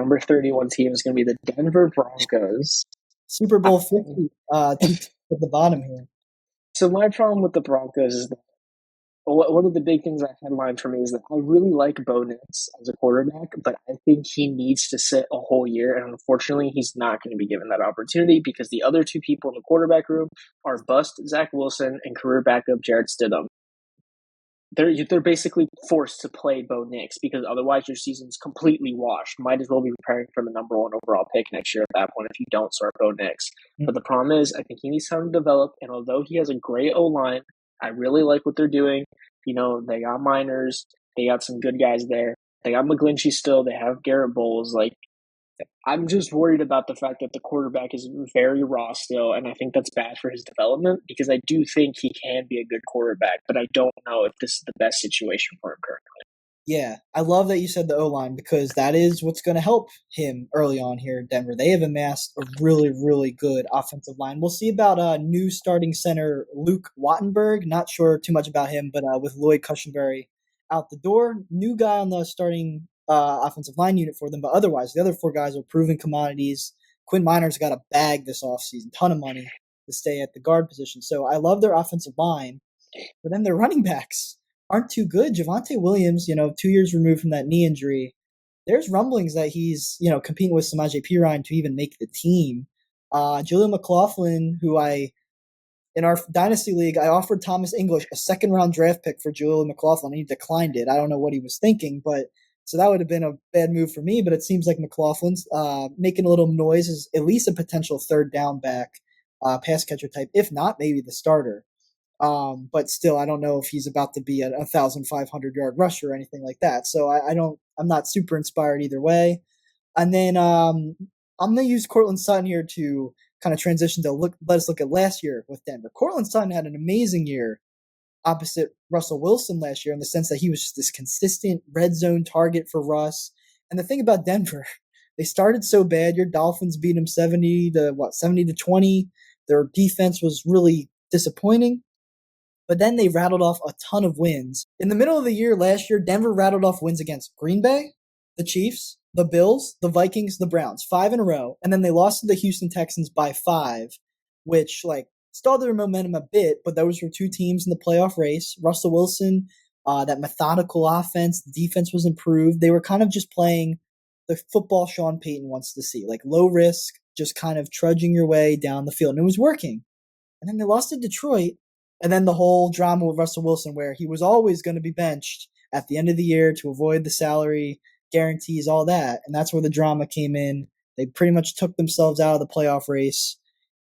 number 31 team is going to be the Denver Broncos. Super Bowl 50, two teams at the bottom here. So my problem with the Broncos is that one of the big things that headlined for me is that I really like Bo Nix as a quarterback, but I think he needs to sit a whole year, and unfortunately, he's not going to be given that opportunity because the other two people in the quarterback room are bust Zach Wilson and career backup Jarrett Stidham. They're basically forced to play Bo Nix because otherwise your season's completely washed. Might as well be preparing for the number one overall pick next year at that point if you don't start Bo Nix. But the problem is, I think he needs time to develop, and although he has a great O-line, I really like what they're doing. You know, they got Miners, they got some good guys there. They got McGlinchey still, they have Garrett Bowles. Like, I'm just worried about the fact that the quarterback is very raw still, and I think that's bad for his development because I do think he can be a good quarterback, but I don't know if this is the best situation for him currently. Yeah, I love that you said the O-line because that is what's going to help him early on here in Denver. They have amassed a really, really good offensive line. We'll see about new starting center Luke Wattenberg. Not sure too much about him, but with Lloyd Cushenberry out the door, new guy on the starting offensive line unit for them. But otherwise, the other four guys are proven commodities. Quinn Miner's got a bag this offseason, ton of money to stay at the guard position. So I love their offensive line, but then their running backs aren't too good. Javonte Williams, 2 years removed from that knee injury, there's rumblings that he's, competing with Samaje Perine to even make the team. Julian McLaughlin, who in our dynasty league, I offered Thomas English a second-round draft pick for Julian McLaughlin, and he declined it. I don't know what he was thinking, but so that would have been a bad move for me, but it seems like McLaughlin's making a little noise as at least a potential third down back, pass catcher type, if not maybe the starter. But still, I don't know if he's about to be a 1,500-yard rusher or anything like that. So I'm not super inspired either way. And then I'm going to use Cortland Sutton here to kind of transition to let us look at last year with Denver. Cortland Sutton had an amazing year opposite Russell Wilson last year in the sense that he was just this consistent red zone target for Russ. And the thing about Denver, they started so bad. Your Dolphins beat them 70-20. Their defense was really disappointing. But then they rattled off a ton of wins. In the middle of the year last year, Denver rattled off wins against Green Bay, the Chiefs, the Bills, the Vikings, the Browns, 5 in a row. And then they lost to the Houston Texans by 5, which stalled their momentum a bit, but those were two teams in the playoff race. Russell Wilson, that methodical offense, the defense was improved. They were kind of just playing the football Sean Payton wants to see, like low risk, just kind of trudging your way down the field. And it was working. And then they lost to Detroit. And then the whole drama with Russell Wilson where he was always going to be benched at the end of the year to avoid the salary guarantees, all that. And that's where the drama came in. They pretty much took themselves out of the playoff race.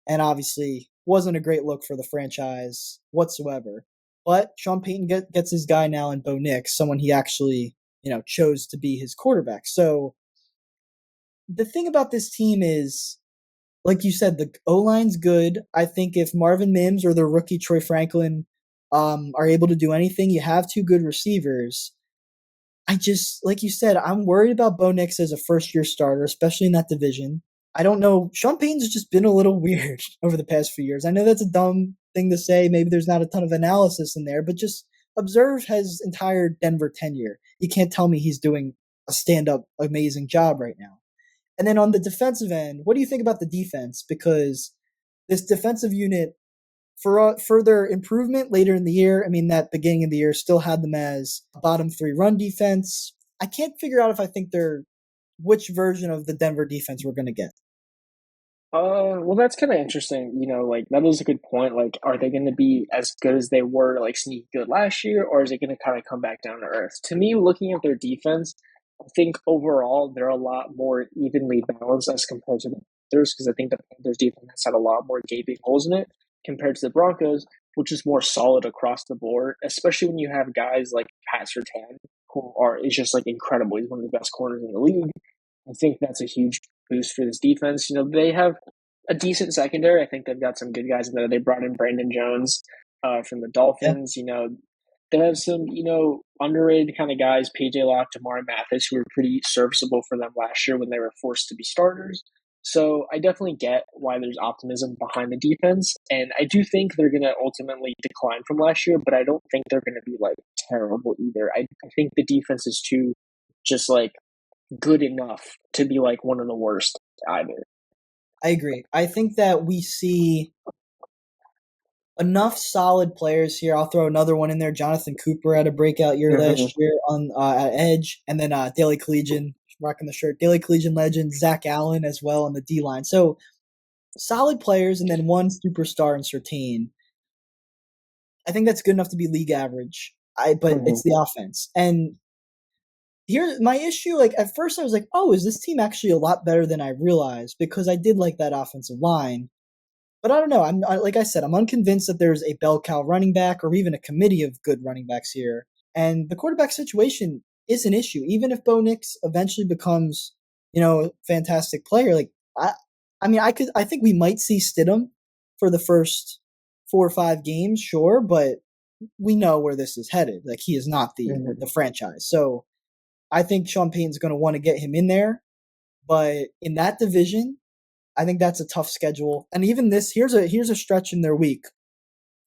And obviously wasn't a great look for the franchise whatsoever. But Sean Payton gets his guy now in Bo Nix, someone he actually, chose to be his quarterback. So the thing about this team is, like you said, the O-line's good. I think if Marvin Mims or the rookie Troy Franklin are able to do anything, you have two good receivers. I just, like you said, I'm worried about Bo Nix as a first-year starter, especially in that division. I don't know. Sean Payton's just been a little weird over the past few years. I know that's a dumb thing to say. Maybe there's not a ton of analysis in there, but just observe his entire Denver tenure. You can't tell me he's doing a stand-up amazing job right now. And then on the defensive end, what do you think about the defense? Because this defensive unit, for further improvement later in the year, that beginning of the year still had them as bottom 3 run defense. I can't figure out if I think they're which version of the Denver defense we're going to get. Well, that's kind of interesting. That is a good point. Are they going to be as good as they were, sneaky good last year, or is it going to kind of come back down to earth? To me, looking at their defense, I think overall they're a lot more evenly balanced as compared to the Panthers, because I think the Panthers defense had a lot more gaping holes in it compared to the Broncos, which is more solid across the board, especially when you have guys like Pat Surtain, who is just incredible. He's one of the best corners in the league. I think that's a huge boost for this defense. They have a decent secondary. I think they've got some good guys in there. They brought in Brandon Jones from the Dolphins. Yeah. They have some, underrated kind of guys, PJ Locke, Damari Mathis, who were pretty serviceable for them last year when they were forced to be starters. So I definitely get why there's optimism behind the defense. And I do think they're going to ultimately decline from last year, but I don't think they're going to be terrible either. I think the defense is too just good enough to be like one of the worst either. I agree. I think that we see enough solid players here. I'll throw another one in there. Jonathan Cooper had a breakout year Hmm. last year on at edge, and then Daily Collegian rocking the shirt. Daily Collegian legend Zach Allen as well on the D line. So solid players, and then one superstar in Sertain. I think that's good enough to be league average. But Hmm. it's the offense. And here my issue, like at first I was like, oh, is this team actually a lot better than I realized? Because I did like that offensive line. But I don't know. Like I said, I'm unconvinced that there's a bell cow running back or even a committee of good running backs here. And the quarterback situation is an issue. Even if Bo Nix eventually becomes, a fantastic player, like I mean, I think we might see Stidham for the first 4 or 5 games, sure, but we know where this is headed. Like he is not the Hmm. franchise. So I think Sean Payton's going to want to get him in there. But in that division, I think that's a tough schedule. And even this, here's a stretch in their week,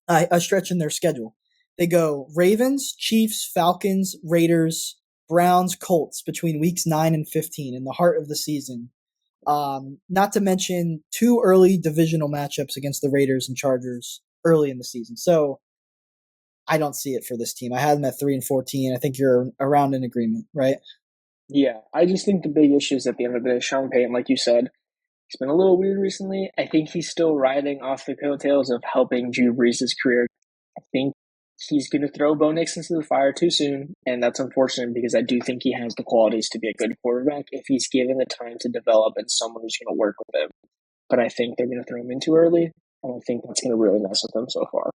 a stretch in their schedule. They go Ravens, Chiefs, Falcons, Raiders, Browns, Colts between weeks 9 and 15 in the heart of the season. Not to mention 2 early divisional matchups against the Raiders and Chargers early in the season. So I don't see it for this team. I had them at 3-14. I think you're around in agreement, right? Yeah, I just think the big issue is at the end of the day, Sean Payton, like you said, he's been a little weird recently. I think he's still riding off the coattails of helping Drew Brees' career. I think he's going to throw Bo Nix into the fire too soon, and that's unfortunate because I do think he has the qualities to be a good quarterback if he's given the time to develop and someone who's going to work with him. But I think they're going to throw him in too early, and I think that's going to really mess with them so far.